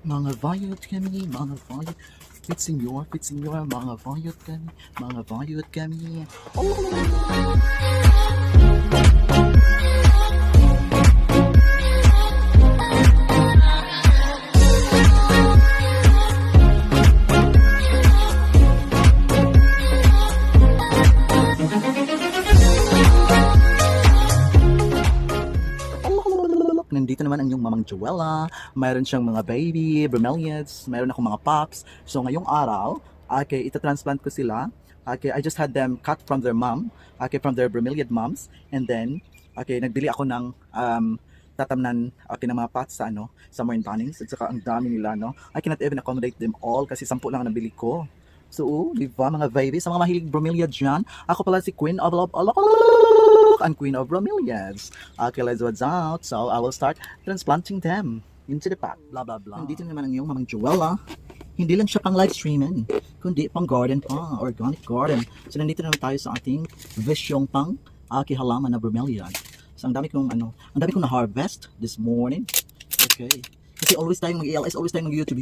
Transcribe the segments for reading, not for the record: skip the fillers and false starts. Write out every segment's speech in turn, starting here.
Mga violet kami, mga violet. Fits in your, mga violet kami, mga violet kami. Nandito naman ang yung mamang Joella. Mayroon siyang mga baby, bromeliads, mayroon akong mga pups. So ngayong araw, okay, ita-transplant ko sila. Okay, I just had them cut from their mom, okay, from their bromeliad moms. And then, okay, nagbili ako ng tatamnan, okay, ng mga pots sa sa Tannings. At saka ang dami nila, no? I cannot even accommodate them all kasi 10 lang ang nabili ko. So, di ba mga baby, sa mga mahilig bromeliad dyan, ako pala si Queen of Love, and Queen of Bromeliads. Okay, let's what's out. So, I will start transplanting them into the pot. Blah, blah, blah. Nandito naman ang iyong mamang Joella. Hindi lang siya pang live streaming, kundi pang garden pa, organic garden. So, nandito naman tayo sa ating visyong pang halaman na bromeliad. So, ang dami kong na-harvest this morning. Okay. Kasi always tayong mag-ELS, always tayong mag-YouTube.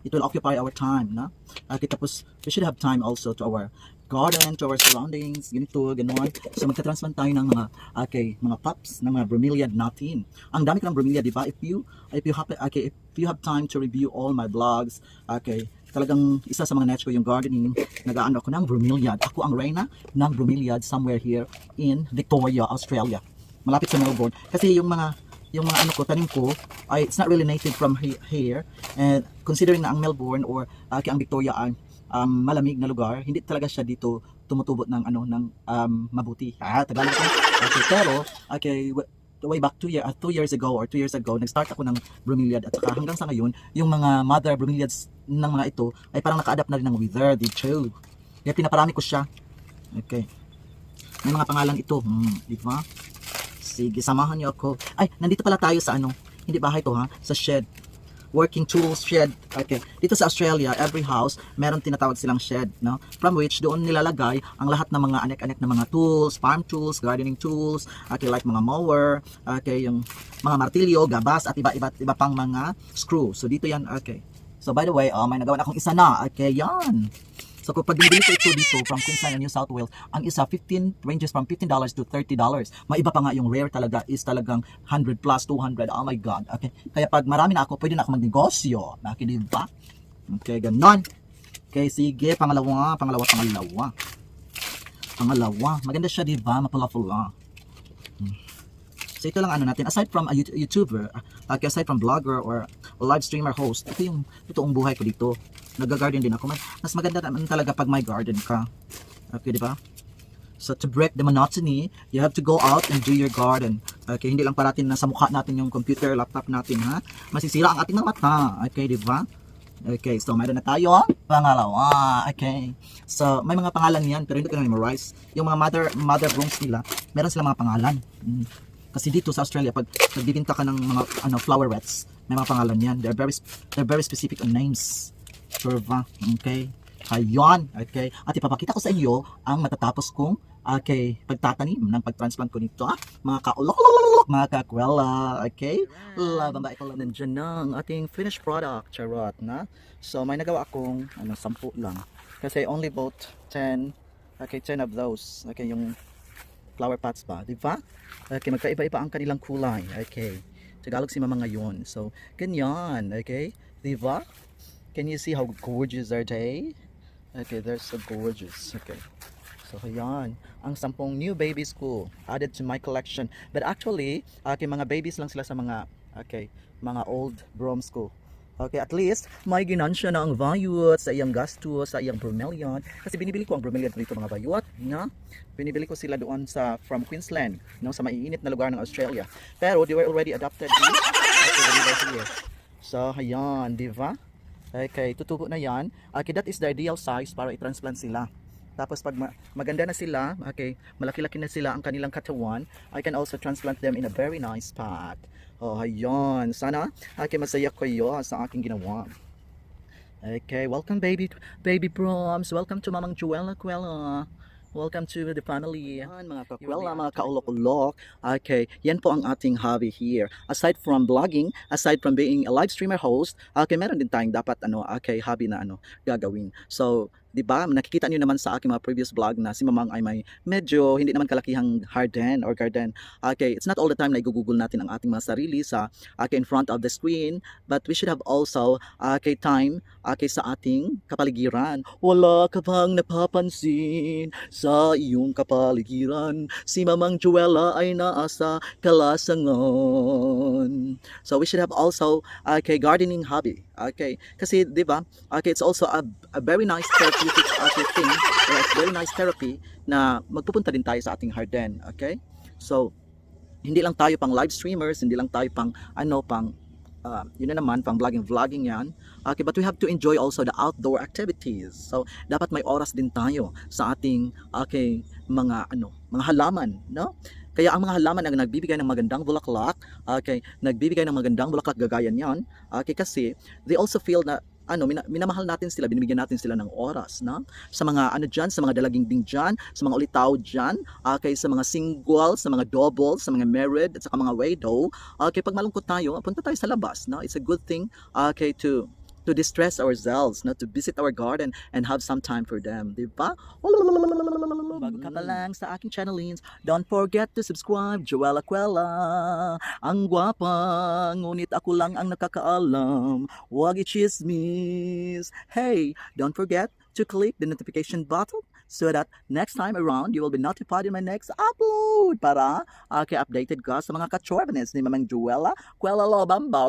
It will occupy our time, na? Okay, tapos, we should have time also to our garden, to our surroundings, ganito, gano'n. So, magta-transplant tayo ng mga, mga pups, ng mga bromeliad natin. Ang dami ko ng bromeliad, di ba? If you have time to review all my vlogs, talagang isa sa mga niche ko yung gardening, nag-aano ako ng bromeliad. Ako ang reyna ng bromeliad somewhere here in Victoria, Australia. Malapit sa Melbourne. Kasi yung mga tanim ko, it's not really native from here. And considering na ang Melbourne or ang Victoria ang malamig na lugar, hindi talaga siya dito tumutubot ng mabuti. Tagalog ko. Okay, pero way back 2 years ago, nag-start ako ng bromeliad at saka hanggang sa ngayon, yung mga mother bromeliads ng mga ito ay parang naka-adapt na rin ng wither dito. Kaya pinaparami ko siya. Okay. May mga pangalan ito, di ba? Sige, samahan niyo ako. Ay, nandito pala tayo sa hindi bahay to sa shed. Working tools shed. Okay. Dito sa Australia, every house, meron tinatawag silang shed, no? From which doon nilalagay ang lahat ng mga anek-anek na mga tools, farm tools, gardening tools, like mga mower, yung mga martilyo, gabas at iba pang mga screw. So dito 'yan, So by the way, may nagawa na akong isa na. Okay, 'yan. So kung pag binili ko ito dito from Queensland and New South Wales, ang isa ranges from $15 to $30. Maiba pa nga yung rare talaga is talagang 100 plus 200. Oh my God. Okay. Kaya pag marami na ako, pwede na ako magnegosyo. Okay, di ba? Okay, ganon. Okay, sige, pangalawa. Maganda siya, di ba? Mapula-pula. So ito lang natin, aside from a YouTuber, aside from vlogger or live streamer host, ito yung totoong buhay ko dito. Nag-garden din ako. Mas maganda naman talaga pag may garden ka. Okay, di ba? So to break the monotony, you have to go out and do your garden. Okay, hindi lang parating nasa mukha natin yung computer, laptop natin, ha? Masisira ang ating mga mata. Okay, di ba? Okay, so mayroon na tayo. Pangalawa. Okay. So may mga pangalan yan, pero hindi ko na-memorize. Yung mga mother brooms nila, meron silang mga pangalan. Kasi dito sa Australia, pag nagbibinta ka ng mga flowerets, may mga pangalan yan. They're very specific on names. Curva. Okay. Ayun. Okay. At ipapakita ko sa inyo ang matatapos kong pagtatanim ng pagtransplant ko nito. Mga kaulok, mga kakwela. Okay. Labang ba ikaw lang nandiyan ng ating finished product. Charot na. So may nagawa akong 10 lang. Kasi only bought 10 of those. Okay, yung flower pots ba, di ba? Okay, magkaiba-iba ang kanilang kulay. Okay. Tagalog si mama ngayon. So, ganyan. Okay. Di ba? Can you see how gorgeous are they? Okay, they're so gorgeous. Okay. So, ayan. Ang 10 new babies ko added to my collection. But actually, mga babies lang sila sa mga old broms ko. Okay, at least, may ginansya na ang violet sa iyang gastos, sa iyang bromeliad. Kasi binibili ko ang bromeliad dito mga violet. No? Binibili ko sila doon from Queensland, no? Sa maiinit na lugar ng Australia. Pero, they were already adopted here. So, ayan, di ba? Okay, tutubo na yan. Okay, that is the ideal size para i-transplant sila. Tapos pag maganda na sila, malaki-laki na sila ang kanilang katawan, I can also transplant them in a very nice pot. Oh, ayan. Sana masaya kayo sa aking ginawa. Okay, welcome baby proms. Welcome to Mamang Joella. Welcome to the family. Yan, mga kakwela, mga kaulok-ulok. Okay, yan po ang ating hobby here. Aside from vlogging, aside from being a live streamer host, okay, meron din tayong dapat okay, hobby na gagawin. So, 'di ba? Nakikita niyo naman sa aking mga previous vlog na si Mamang ay may medyo hindi naman kalakihang garden. Okay, it's not all the time na i-google natin ang ating mga sarili sa in front of the screen, but we should have also time sa ating kapaligiran. Wala ka bang napapansin sa iyong kapaligiran? Si Mamang Joella ay naasa kalasangan. So we should have also gardening hobby. Okay, kasi 'di ba? Okay, it's also a very nice therapeutic thing, or a very nice therapy na magpupunta din tayo sa ating garden. Okay? So, hindi lang tayo pang live streamers, hindi lang tayo pang yun na naman, pang vlogging yan. Okay, but we have to enjoy also the outdoor activities. So, dapat may oras din tayo sa ating mga halaman, no? Kaya ang mga halaman ang nagbibigay ng magandang bulaklak, nagbibigay ng magandang bulaklak gagaya niyan, kasi they also feel na minamahal natin sila, binibigyan natin sila ng oras, no? Sa mga dyan, sa mga dalagingbing dyan, sa mga ulitaw dyan, sa mga single, sa mga double, sa mga married, at sa mga widow, pag malungkot tayo, punta tayo sa labas, no? It's a good thing, to distress ourselves, no? To visit our garden and have some time for them, di ba? Bago ka pa lang sa aking channelings, don't forget to subscribe, Joella Quella. Ang gwapa, ngunit ako lang ang nakakaalam. Huwag i-chismis. Hey, don't forget to click the notification button so that next time around, you will be notified in my next upload para updated ka sa mga ka-chorbanes ni Mamang Joella Quella Lobamba.